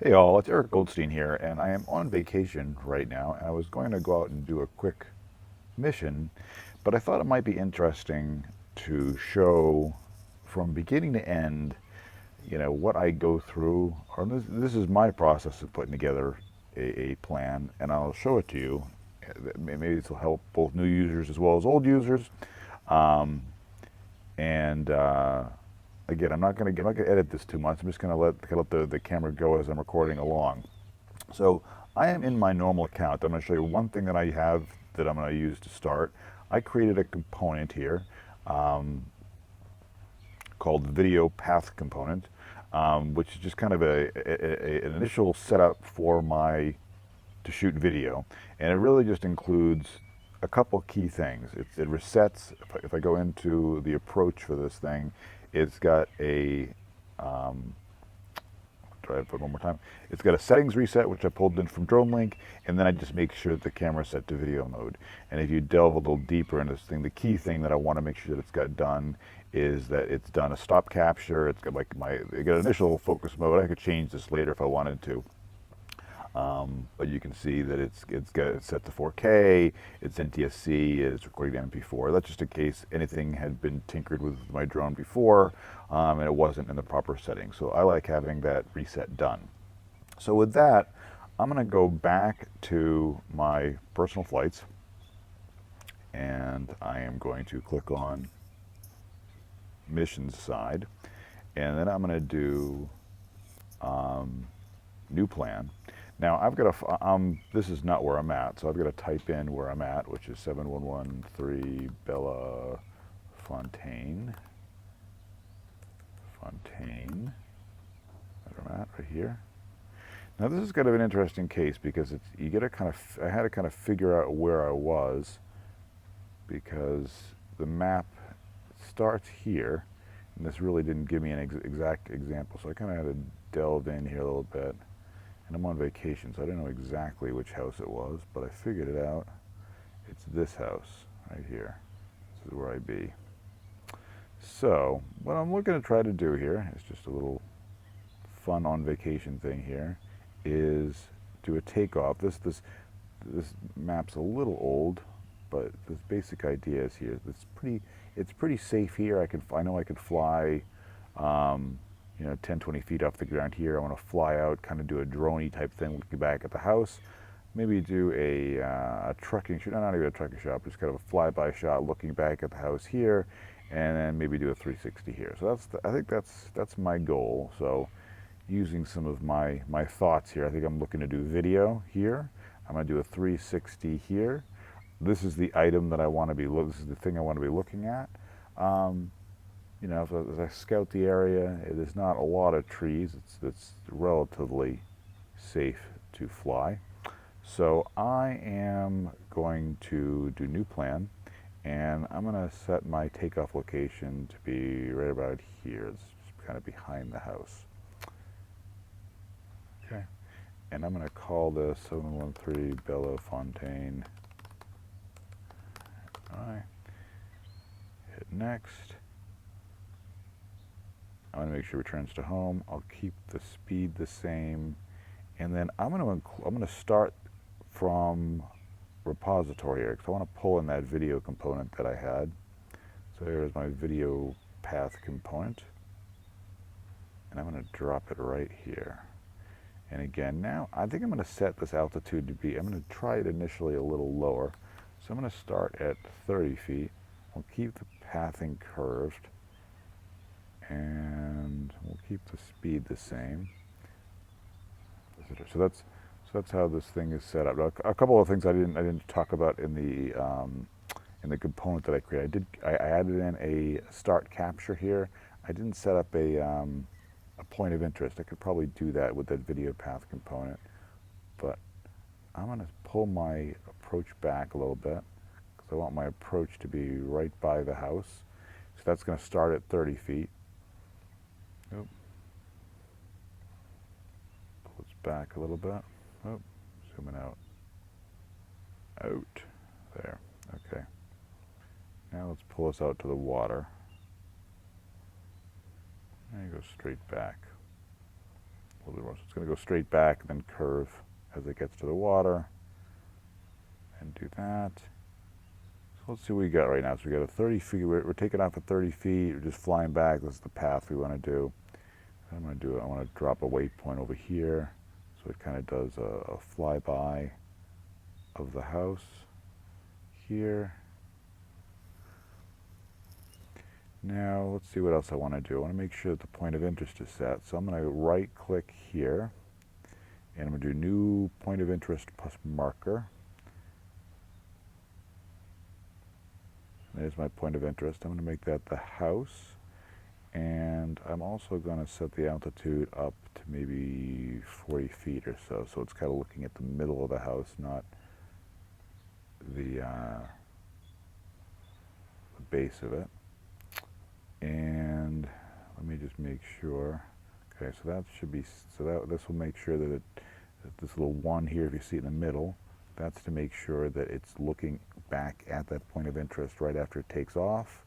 Hey all, it's Eric Goldstein here, and I am on vacation right now, and I was going to go out and do a quick mission, but I thought it might be interesting to show from beginning to end, what I go through, or this is my process of putting together a plan, and I'll show it to you. Maybe this will help both new users as well as old users. Um, and Again, I'm not gonna edit this too much. I'm just gonna let the camera go as I'm recording along. So I am in my normal account. I'm going to show you one thing that I have that I'm going to use to start. I created a component here um, called video path component, which is just kind of an initial setup for my to shoot video, and it really just includes a couple key things. It resets. If I go into the approach for this thing, it's got a try it one more time. It's got a settings reset, which I pulled in from Dronelink, and then I just make sure that the camera is set to video mode. And if you delve a little deeper into this thing, the key thing that I want to make sure that it's got done is that it's done a stop capture. It's got it got initial focus mode. I could change this later if I wanted to. But you can see that it's set to 4K, it's NTSC, it's recording to MP4. That's just in case anything had been tinkered with my drone before and it wasn't in the proper setting. So I like having that reset done. So with that, I'm going to go back to my personal flights and I am going to click on missions side, and then I'm going to do new plan. Now I've got this is not where I'm at, so I've got to type in where I'm at, which is 7113 Bella Fontaine. That's where I'm at, right here. Now this is kind of an interesting case because I had to kind of figure out where I was because the map starts here, and this really didn't give me an exact example, so I kind of had to delve in here a little bit. And I'm on vacation, so I don't know exactly which house it was, but I figured it out. It's this house right here. This is where I be. So what I'm looking to try to do here is just a little fun on vacation thing here, is do a takeoff. This map's a little old, but the basic idea is here. It's pretty safe here. I know I could fly 10, 20 feet off the ground here. I want to fly out, kind of do a droney type thing, looking back at the house. Maybe do a trucking shot, not even a trucking shot, just kind of a flyby shot, looking back at the house here, and then maybe do a 360 here. So I think that's my goal. So using some of my thoughts here, I think I'm looking to do video here. I'm going to do a 360 here. This is the item that I want to be. This is the thing I want to be looking at. As I scout the area, there's not a lot of trees. It's relatively safe to fly. So I am going to do new plan, and I'm going to set my takeoff location to be right about here. It's just kind of behind the house. Okay. And I'm going to call this 713 Bella Fontaine. All right. Hit next. I want to make sure it returns to home. I'll keep the speed the same, and then I'm going to start from repository here because I want to pull in that video component that I had. So here's my video path component, and I'm going to drop it right here. And again, now I think I'm going to set this altitude to be. I'm going to try it initially a little lower. So I'm going to start at 30 feet. I'll keep the pathing curved, and we'll keep the speed the same. So that's how this thing is set up. Now, a couple of things I didn't talk about in the component that I created. I added in a start capture here. I didn't set up a point of interest. I could probably do that with that video path component, but I'm going to pull my approach back a little bit because I want my approach to be right by the house. So that's going to start at 30 feet. Nope. Pull this back a little bit. Oh, zooming out. Out. There. Okay. Now let's pull us out to the water. And go straight back. a little bit more. So it's going to go straight back and then curve as it gets to the water, and do that. So let's see what we got right now. So we got a 30 feet. We're taking off at 30 feet. We're just flying back. This is the path we want to do. I'm going to do it. I want to drop a waypoint over here, so it kind of does a flyby of the house here. Now let's see what else I want to do. I want to make sure that the point of interest is set. So I'm going to right click here, and I'm going to do new point of interest plus marker. There's my point of interest. I'm going to make that the house, and I'm also going to set the altitude up to maybe 40 feet or so. So it's kind of looking at the middle of the house, not the base of it. And let me just make sure. Okay, so that should be, so that this will make sure that this little one here, if you see it in the middle, that's to make sure that it's looking back at that point of interest right after it takes off.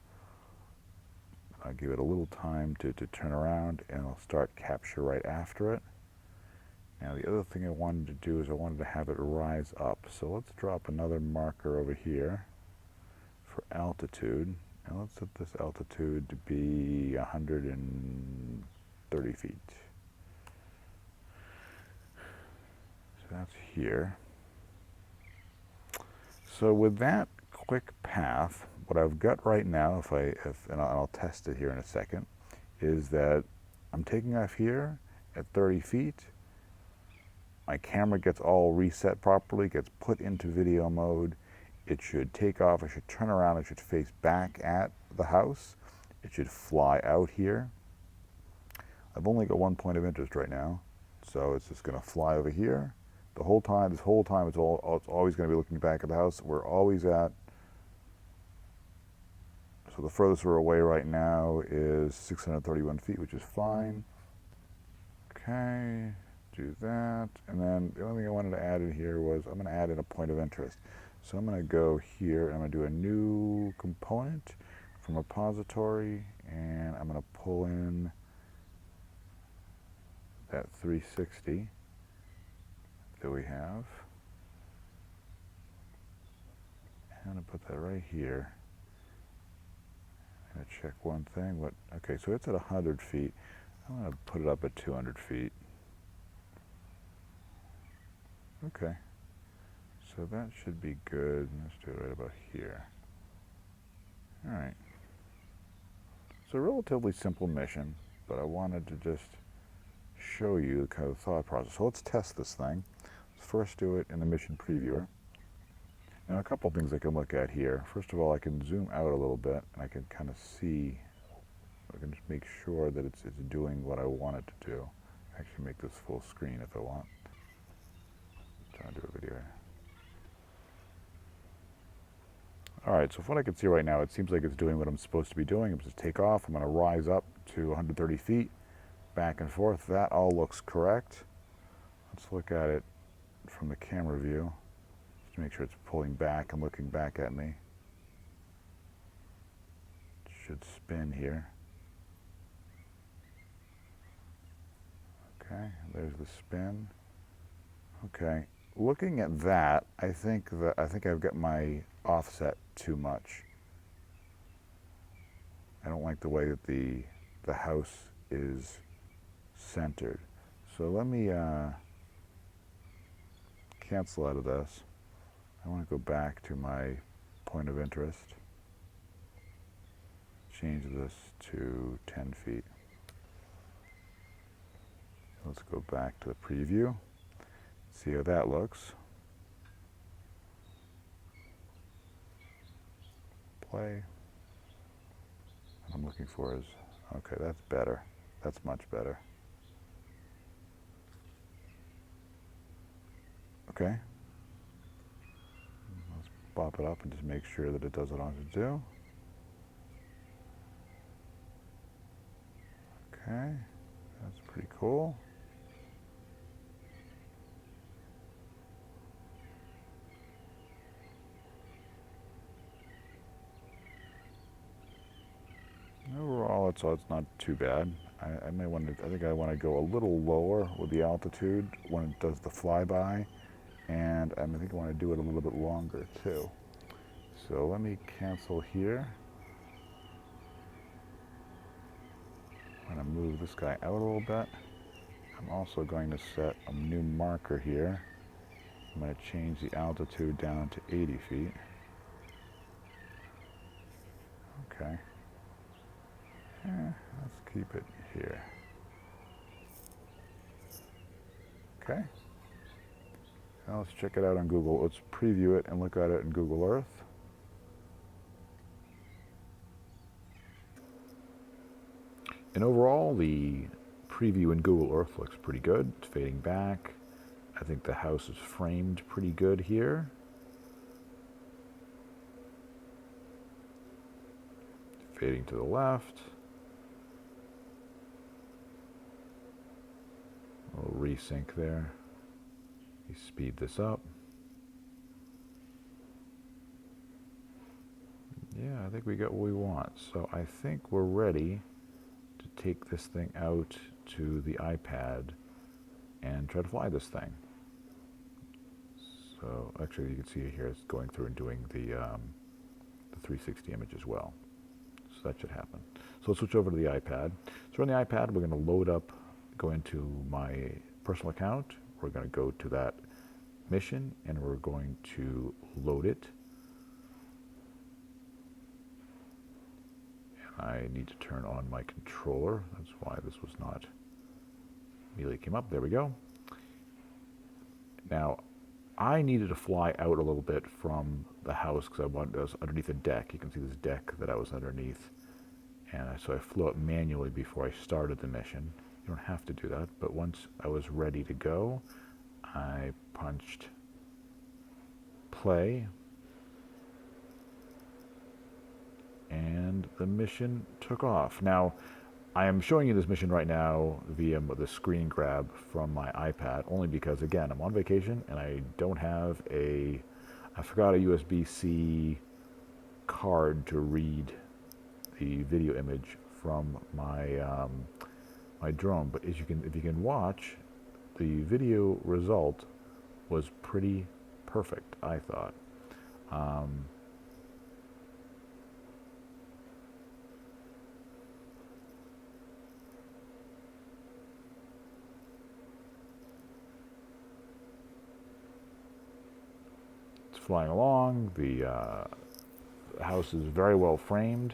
I'll give it a little time to turn around, and I'll start capture right after it. Now the other thing I wanted to do is I wanted to have it rise up. So let's drop another marker over here for altitude. And let's set this altitude to be 130 feet. So that's here. So with that quick path, what I've got right now, and I'll test it here in a second, is that I'm taking off here at 30 feet. My camera gets all reset properly, gets put into video mode. It should take off, I should turn around, it should face back at the house. It should fly out here. I've only got one point of interest right now, so it's just going to fly over here. The whole time, it's always going to be looking back at the house. We're always at, so the furthest we're away right now is 631 feet, which is fine. Okay, do that. And then the only thing I wanted to add in here was I'm going to add in a point of interest. So I'm going to go here and I'm going to do a new component from repository, and I'm going to pull in that 360 that we have. I'm going to put that right here. I'm going to check one thing. Okay, so it's at 100 feet. I'm going to put it up at 200 feet. Okay. So that should be good. Let's do it right about here. All right. It's a relatively simple mission, but I wanted to just show you kind of the thought process. So let's test this thing. Let's first do it in the mission previewer. Now a couple things I can look at here. First of all, I can zoom out a little bit, and I can kind of see, I can just make sure that it's doing what I want it to do. Actually make this full screen if I want. I'm trying to do a video here. All right, so from what I can see right now, it seems like it's doing what I'm supposed to be doing. I'm supposed to take off. I'm going to rise up to 130 feet, back and forth. That all looks correct. Let's look at it from the camera view, just to make sure it's pulling back and looking back at me. It should spin here. Okay, there's the spin. Okay, looking at that, I think I've got my offset too much. I don't like the way that the house is centered. So let me cancel out of this. I want to go back to my point of interest. Change this to 10 feet. Let's go back to the preview. See how that looks. Play. What I'm looking for is, okay, that's better. That's much better. Okay. Let's pop it up and just make sure that it does what I want it to do. Okay, that's pretty cool. Overall, it's not too bad. I may want to, I think I want to go a little lower with the altitude when it does the flyby, and I think I want to do it a little bit longer too. So let me cancel here. I'm going to move this guy out a little bit. I'm also going to set a new marker here. I'm going to change the altitude down to 80 feet. Okay. Let's keep it here. Okay. Now let's check it out on Google. Let's preview it and look at it in Google Earth. And overall, the preview in Google Earth looks pretty good. It's fading back. I think the house is framed pretty good here. Fading to the left. A little resync there. You speed this up. Yeah, I think we got what we want. So I think we're ready to take this thing out to the iPad and try to fly this thing. So actually you can see here it's going through and doing the 360 image as well. So that should happen. So let's switch over to the iPad. So on the iPad we're going to load up, go into my personal account. We're going to go to that mission and we're going to load it. I need to turn on my controller. That's why this was not immediately came up. There we go. Now, I needed to fly out a little bit from the house because I was underneath a deck. You can see this deck that I was underneath. And so I flew up manually before I started the mission. You don't have to do that, but once I was ready to go, I punched play. And the mission took off. Now, I am showing you this mission right now via the screen grab from my iPad, only because, again, I'm on vacation and I don't have I forgot a USB-C card to read the video image from my my drone. But if you can watch, the video result was pretty perfect, I thought. Flying along, the house is very well framed.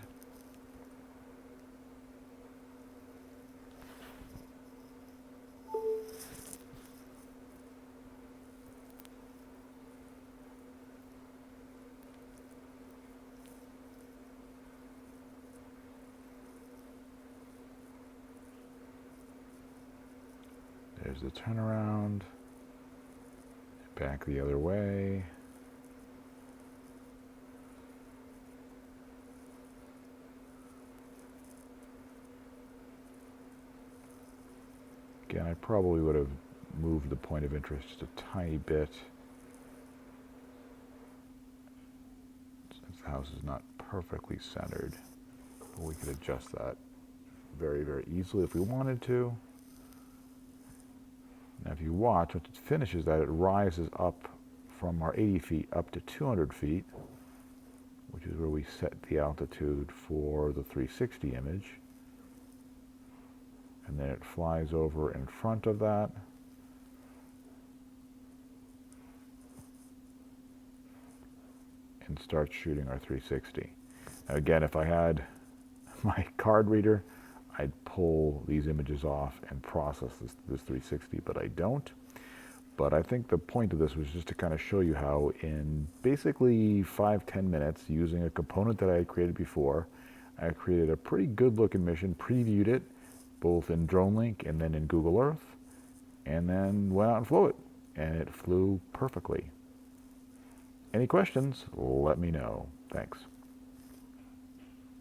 There's the turnaround, back the other way. Again, I probably would have moved the point of interest just a tiny bit, since the house is not perfectly centered. But we could adjust that very, very easily if we wanted to. Now if you watch, once it finishes that, it rises up from our 80 feet up to 200 feet, which is where we set the altitude for the 360 image. And then it flies over in front of that. And starts shooting our 360. Now again, if I had my card reader, I'd pull these images off and process this 360, but I don't. But I think the point of this was just to kind of show you how in basically 5-10 minutes, using a component that I had created before, I created a pretty good looking mission, previewed it, both in Dronelink and then in Google Earth, and then went out and flew it. And it flew perfectly. Any questions? Let me know. Thanks.